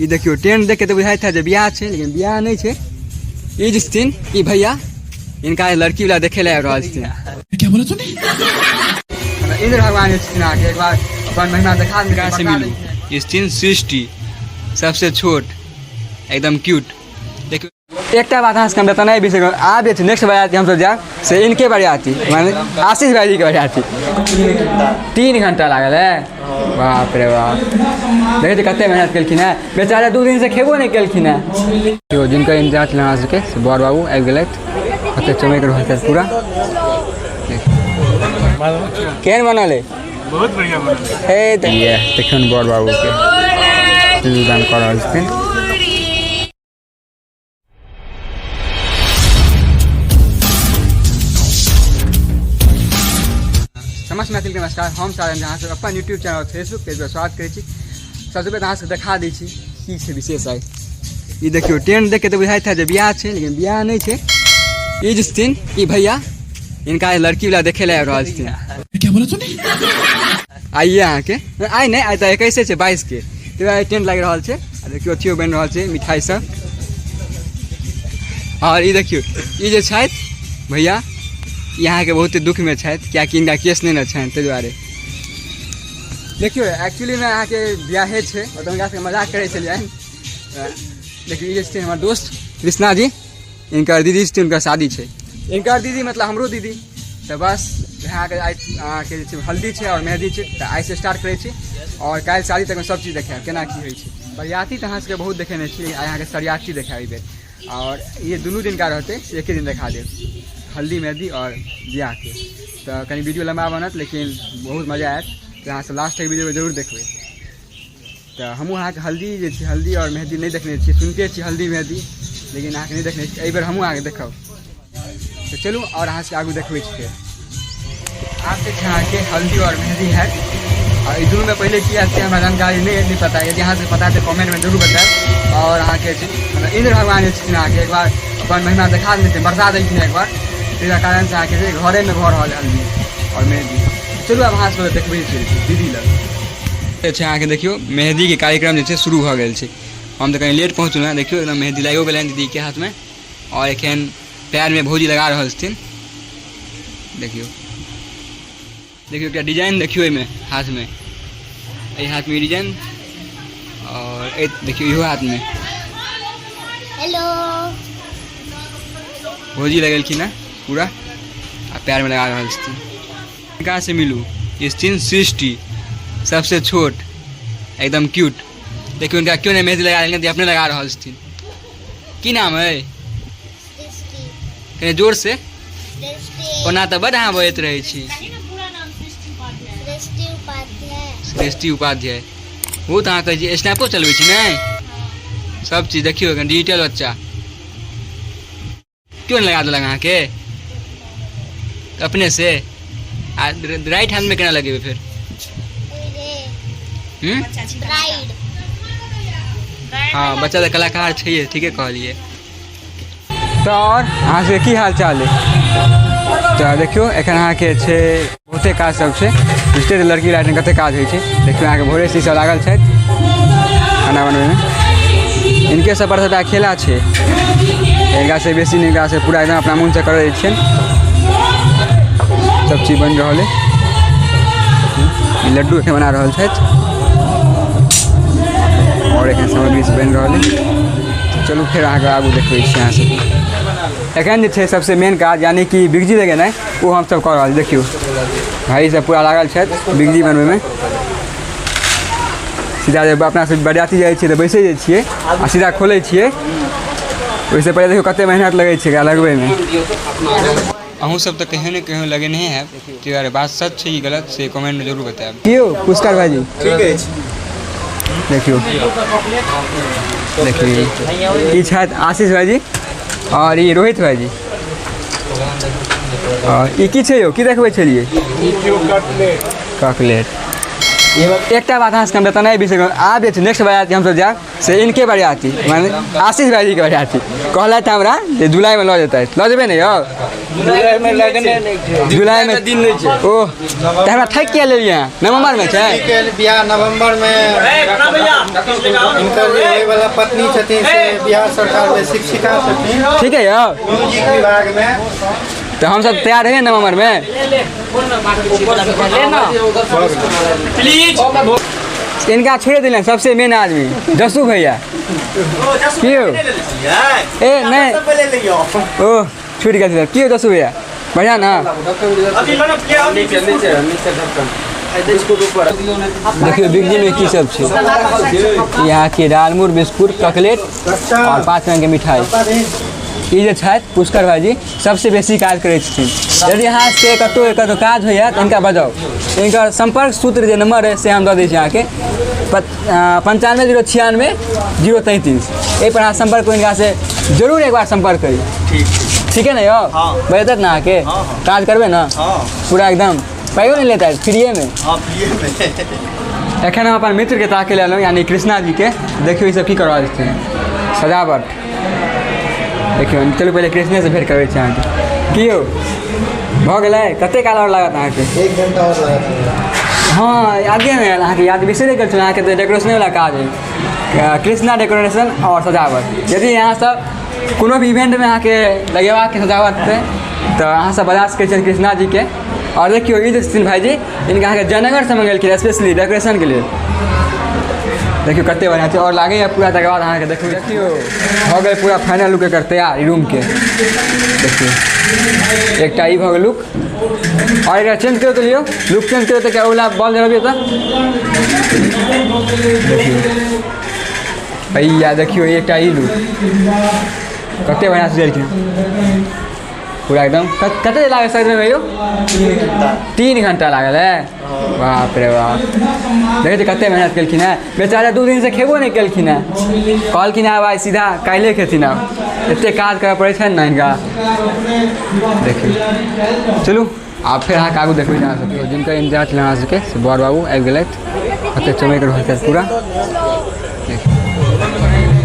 ये देखियो टेंट देख के तो बुझाई था ब्याह है, लेकिन ब्याह नहीं है। ये जिसथिन ये भैया इनका लड़की वाला देखे ला रहा क्या बोला तूने? इंद्र भगवान आके एक बार अपन महिमा दिखा से मिलू। ये सृष्टि सबसे छोट एकदम क्यूट। देखियो एक बात अहाँ हम बता नहीं विषय आब जे नेक्स्ट बजाती हम सब जा से इनके बजाती माने आशीष भाई जी के बजाती 3 घंटा लागल है। बाप रे बाप देखिए कते मेहनत कलखिन है बेचारा 2 दिन से खेबो नहीं कलखिन है। तो जिनका इंतजार चल अहाँ सबके से बड़ बाबू आबि गेलथि कते चमक रहल है पूरा। केहन बनल है? बहुत बढ़िया बनल है। देखियौ बड़ बाबू के दान कर रहल छथिन। समस्त मैथिल के नमस्कार, हम सारण अहाँ सब अपन यूट्यूब चैनल फेसबुक पेज पर स्वागत करै छी। सबसे पहले अहाँ सबके देखा दै छी की छै विशेष आइ। ये देखियो टेंट देख के तो बुझाई था ब्याह है, लेकिन ब्याह नहीं है। ये जिसथिन ये भैया इनका लड़की वाला देखे ला रहल छथिन। क्या बोला तूने? आइए अहाँ के आइ नहीं आइ तो 21 से 22 के तो टेंट लग रहा है। देखियो अथियो बन रहा है मिठाई सब। और ये देखियो ये जे छथि भैया यहाँ के बहुत दुख में छथि क्या कि इनका केस नहीं न छनि ताहि दुआरे। देखियो एक्चुअली में अहाँ के ब्याहे छै और तो उनका मजाक करे छलिए। देखियो ये छथिन हमर दोस्त कृष्णा जी, इनकर दीदी छथिन, उनका शादी छै। इनकर दीदी मतलब हमरो दीदी। तो बस यहाँ के अहाँ के हल्दी छै और मेहंदी छै तो आई से स्टार्ट करे छी और काल्हि शादी तक में सब चीज देखाएब केना की होइ छै। बरियाती तो अहाँ सबके बहुत देखेने छी, यहाँ के सरियाती देखाबी बेर और ये दुनू दिन का रहते एक ही दिन देखा देब हल्दी मेहंदी और ब्याह के। तो कहीं वीडियो लंबा बनत लेकिन बहुत मजा आयत तो अहाँ सब लास्ट तक वीडियो जरूर देखबै। तो हमहूँ अहाँ के हल्दी जे छै हल्दी और मेहंदी नहीं देखने छी, सुनते छी हल्दी मेहंदी लेकिन अहाँ के नहीं देखने छी। एहि बेर हमहूँ अहाँ के देखब तो चलू और अहाँ से आगू देखबै छी। फिर आप जे छै अहाँ के हल्दी और मेहंदी है और इस दोनों में पहले की आती है हमारा जानकारी नहीं पता है। यदि यहाँ से पता है तो कमेंट में जरूर बताएं। और अहाँ के इंद्र भगवान जे छथिन अहाँ के एक बार अपन महिमा दिखा देते बरसा देलखिन एक बार तेरा कारण से आके घरे में घर रहल हल्दी और मेहंदी। चलू अब अहाँ से देखबै दीदी लग छै। अहाँ के देखियो मेहंदी के कार्यक्रम जे छै शुरू भऽ गेल छै। हम तो कहीं लेट पहुँचू ना। देखियो एकदम मेहंदी लागियो गेल दीदी के हाथ में और एखन पैर में भौजी लगा रहल छथिन। देखियो देखियो क्या डिजाइन देखियो में हाथ में ये हाथ में डिजाइन और देखियो इहो हाथ में हेलो भौजी लगेलखिन है पूरा आ पैर में लगा रहल छथिन। कहाँ से मिलू? ये सृष्टि सबसे छोट एकदम क्यूट। देखियो उनका क्यों नहीं मेहंदी लगा रहे अपने लगा रहल छथिन। की नाम है? कहीं जोर से ओना तो बड़ अहाँ बजैत रहै छी। सृष्टि उपाध्याय बहुत अहाँ कहै छी स्नैपो चलबै छी नहीं सब चीज देखियो डिजिटल बच्चा। क्यों लगा देलक अहाँ के अपने से? राइट हैंड में केना लगेबै फिर? हाँ बच्चा तो कलाकार छै, ठीके कहलिए। तो और अहाँ से की हाल चाल है? तो देखियो एखन अहाँ के छै बहुते काज सब छै। स्टेज लड़की लाइट में कते काज होइ छै। देखियो अहाँ के भोरे से सब लागल छथि खाना बनबै में। इनके सब पर सबटा खेला छै। इनका से बेसी इनका से पूरा एकदम अपना मन से कर दै छियनि। सब चीज बन रहा है। लड्डू एखन बना रहल छथि और एखन सामग्री से बन रहा है। चलू फिर आगे आगू देखबै छी अहाँ सब। एखन जे छै सबसे मेन काज यानी कि बिगजी लगेनाइ वो हम सब कर रहल। देखियो भाई सब पूरा लागल छथि बिगजी बनबै में। सीधा जब अपना सब बरियाती जाइ छियै तऽ बैसै जाइ छियै आ सीधा खोलै छियै। वैसे पहले देखियो कते मेहनत लगै छै एकरा लगबै में। अहूँ सब तो कहीं न कहीं लगे नहीं है तो यार बात सच है कि गलत से कमेंट में जरूर बताएं। क्यों पुष्कर भाई जी ठीक है। देखियो देखिए ये छथि आशीष भाई जी और ये रोहित भाई जी। और ये की छै यो की देखबै छलिए? कटलेट। एक बात अहाँ हम बता नहीं विषय आब जे नेक्स्ट बजाती हम सब जा से इनके बरियाती माने आशीष भाई जी के बरियाती कहलथि हमरा जुलाई में लऽ जेतै। लऽ जेबै ने यौ? जुलाई में लगने नहीं छै। जुलाई में दिन नहीं छै। ओह त हमरा थक के लेलिए नवंबर में छै। के बियाह नवंबर में इनकर जे होय वाला पत्नी छथिन से बिहार सरकार में शिक्षिका छथिन ठीक है यौ। म्यूजिक विभाग में। तो हम सब तैयार है नवंबर में। इनका छोड़ दिले सबसे मेन आदमी जसू भैया क्यों ए नहीं ओह छूट गया क्यों जसू भैया बढ़िया ना। देखियो बिगजी में की सब छै यहाँ के दालमूर बिस्कुट ककलेट और 5 रंग के मिठाई। ई जे छथि पुष्कर भाईजी सबसे बेसी काज करैत छथिन। यदि यहाँ से कतौ काज होइए तऽ इनका बजाउ। इनकर संपर्क सूत्र जे नंबर है से हम दऽ दै छी अहाँके 95096033 एहि पर अहाँ संपर्क करू। इनका से जरूर एक बार संपर्क करी। ठीक है ना यो बजत ना आके काज करबे ना पूरा एकदम पाइयो नहीं लेता है फ्रीए में। एखन हम अपन मित्र के ताके ले एलहुँ यानी कृष्णा जी के। देखियो ई सब की कर रहल छथिन सजावट। देखियो चलू पहले कृष्णे से भेंट करबै छी अहाँके। की यौ भऽ गेलै कते काल और लागत अहाँके? 1 घंटा और लागत। हाँ यादे नहीं आयल अहाँके। याद बिसरे गेल छलहुँ अहाँके। तऽ डेकोरेशन वाला काज है कृष्णा डेकोरेशन और सजावट। यदि यहाँ सब कोनो भी इवेंट में अहाँके लगेबाक सजावट पे तऽ अहाँ सब बजा सकै छियनि कृष्णा जी के। और देखियो ई जे छथिन भाईजी इनका अहाँके जयनगर से मंगेलखिन स्पेशली डेकोरेशन के लिए। देखियो कते बढ़िया छै और लागैए पूरा। तकर बाद अहाँके देखियो भऽ गेल पूरा फाइनल लुक एकर तैयार ई रूम के। देखियो एकटा ई भऽ गेल लुक और एकरा चेंज करियौ तऽ लियौ लुक चेंज करियौ तऽ ओला बॉल जरबियौ तऽ देखियो भैया। देखियो एकटा ई लुक कते बढ़िया से देलखिन पूरा एकदम। कते लागल सजमे में यौ? 3 घंटा लागल है। बाप रे बाप देखै छी कते मेहनत केलखिन है बेचारा। 2 दिन से खेबो नहीं केलखिन है। कहलखिन आब आइ सीधा काल्हि खेथिन। आब एते काज करऽ पड़ै छै ने इनका। देखियो चलू आब फेर अहाँके आगू देखबै अहाँ सबके जिनकर इंतजार छलै अहाँ सबके से बड़ बाबू आबि गेलथि। कते चमक रहल छै पूरा।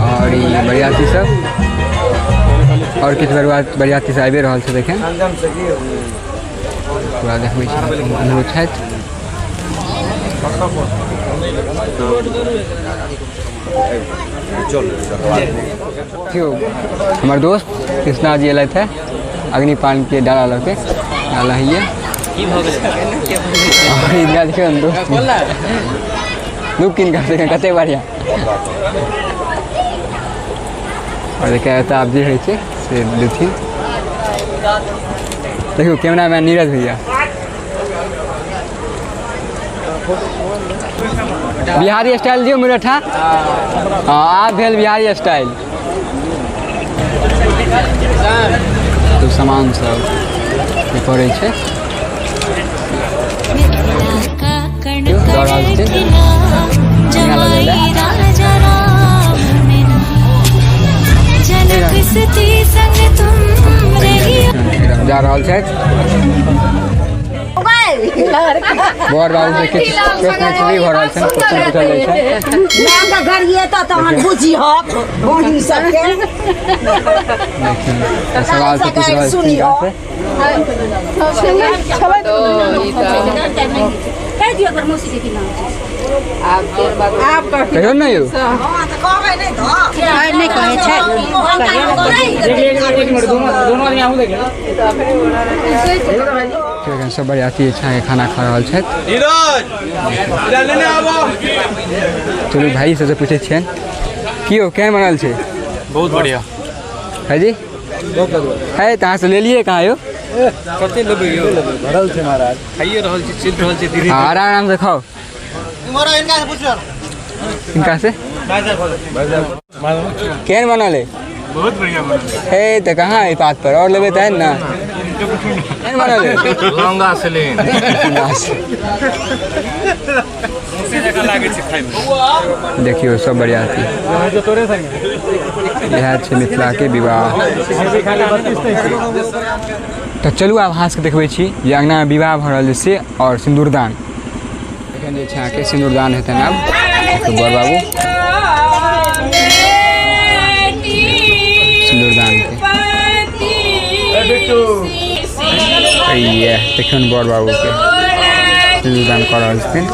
और ई बरियाती सब और किछु बरियाती से आबि रहल छै। देखें पूरा देखबै छी अंदरो छथि। देखियो हमर दोस्त कृष्णा जी एलथि है अग्निपान के डाला लऽ के डाला है। देखियो दोस्त लुक किनका से कते बढ़िया। और देखिए आप जे होइ छै से देथिन। देखियो कैमरामैन नीरज भैया। बिहारी स्टाइल दियो मुरठा। हाँ आप भेल बिहारी स्टाइल। तो सामान सब पड़ै छै जा रहल छथि। बड़ बाबू से किछु प्रश्न भी भऽ रहल छनि। क्वेश्चन पूछल जाइ छै। मैं का घर ये तो तहन बुझी हो बहिन सबके सवाल से पूछ रहल छी कह दियो अगर मौसी के की नाम छै। आप कहियो ने यौ हां त कहबै नै त नहीं कहे छै। दोनों आदमी आबू देखियो सब बरियाती अच्छा के खाना खा रहल छथि। चलू भाई सबसे पूछे छियनि की हो केहन बनल छै? बहुत बढ़िया है जी है कहाँ से ले लिए कहाँ यो कते लेबै यौ? भरल छै महाराज खाइए रहल छी चलि रहल छी धीरे आराम से खाओ। इनका से पूछो इनका से केहन बनल है? बहुत बढ़िया बनल है तो कहाँ है बात पर और लेबे तहन ना केहन बनल है? लौंगा से ले देखियो सब बढ़िया थी। यह छै मिथिला के विवाह। तो चलू आब अहाँ सबके देखबै छी जे अंगना में विवाह भऽ रहल छै और सिंदूरदान। एखन जे छै अहाँके सिंदूरदान हेतनि आब बड़ बाबू सिंदूरदान के। ये देखिए बड़ बाबू के सिंदूरदान कर रहल छथिन।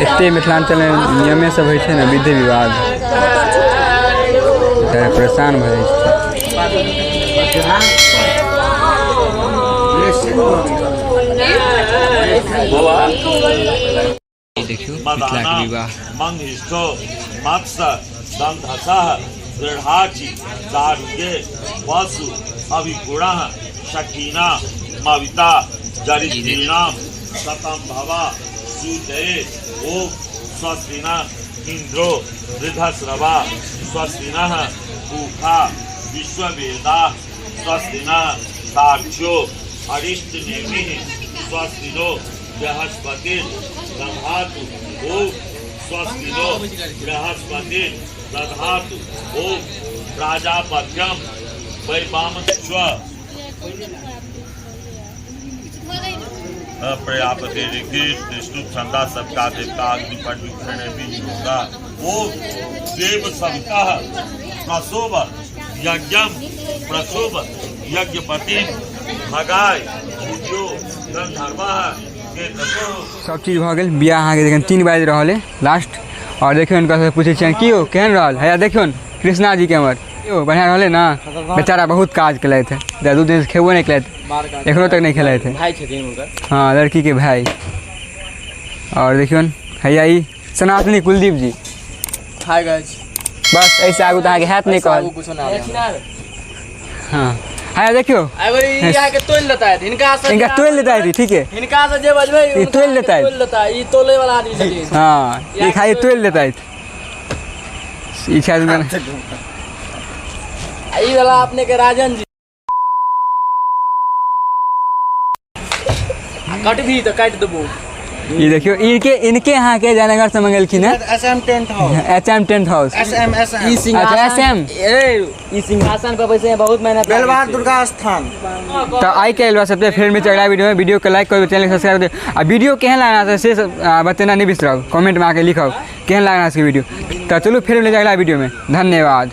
एते मिथिलांचल में नियमे सब होइ छै ने विधि विवाद परेशान भऽ जाइ छै। देखियो मिथिला के विवाह मंगिष्ठो मत्स्य दंधसः दृढ़ाची दारुगे वसु अभिगुणः शकीना मविता जरित्रीणाम शतम भवा सूतये ओम स्वस्तिना इंद्रो वृद्धश्रवा स्वस्तिनः पूषा विश्ववेदा स्वस्तिना दार्क्ष्यो अरिष्टनेमिः स्वस्तिनो बृहस्पति दधातु ओम स्वस्तिनो बृहस्पति दधातु ओम प्राजापत्यम वैवामस्व प्रजापति ऋग्वेद विष्णु छंदा सबका देवता अग्नि पर भी होगा वो देव सविता प्रसोभ यज्ञम प्रसोभ यज्ञपति भगाय भूजो गंधर्व के ततो सब चीज भऽ गेल। बियाह अहाँके देखियौ 3 बाजि रहल है लास्ट। और देखियौ हुनका से पूछे छियनि की हो केहन रहल है। देखियौ कृष्णा जी के हमर यो बढ़िया रहले ना। बेचारा बहुत काज केलथि है, 2 दिन से खेबो नहीं केलथि, एखनो तक नहीं खेलथि है। भाई छथिन उनकर, हाँ लड़की के भाई। और देखियो हैया ई सनातनी कुलदीप जी। हाय गाइस, बस ऐसे आगू तो आगे हाथ नहीं कहल। कुछ ना हाँ हैया देखियो अगर यहाँ के तोल लेता है इनका तोल लेता है। ठीक है इनका से जे बजबै ई तोल लेता है। ई तोले वाला आदमी छथिन। हाँ ये खाली तोल लेता है। ई शायद ई वाला अपने के राजन जी कट भी तो काट देबो। ये देखियो इनके यहाँ के जयनगर से मंगलखिन है SM tent house, SM tent house. ई सिंहासन ई सिंहासन पर बैसे बहुत मेहनत बेलवार दुर्गा स्थान। तो आई के एलवा सबसे फिर मिलते अगला वीडियो में। वीडियो को लाइक करो, चैनल को सब्सक्राइब करो। आ वीडियो केहन लागना से बताना नहीं बिसरब, कमेंट में आके लिखो केहन लागना से वीडियो। तो चलो फिर मिलते अगला वीडियो में। धन्यवाद।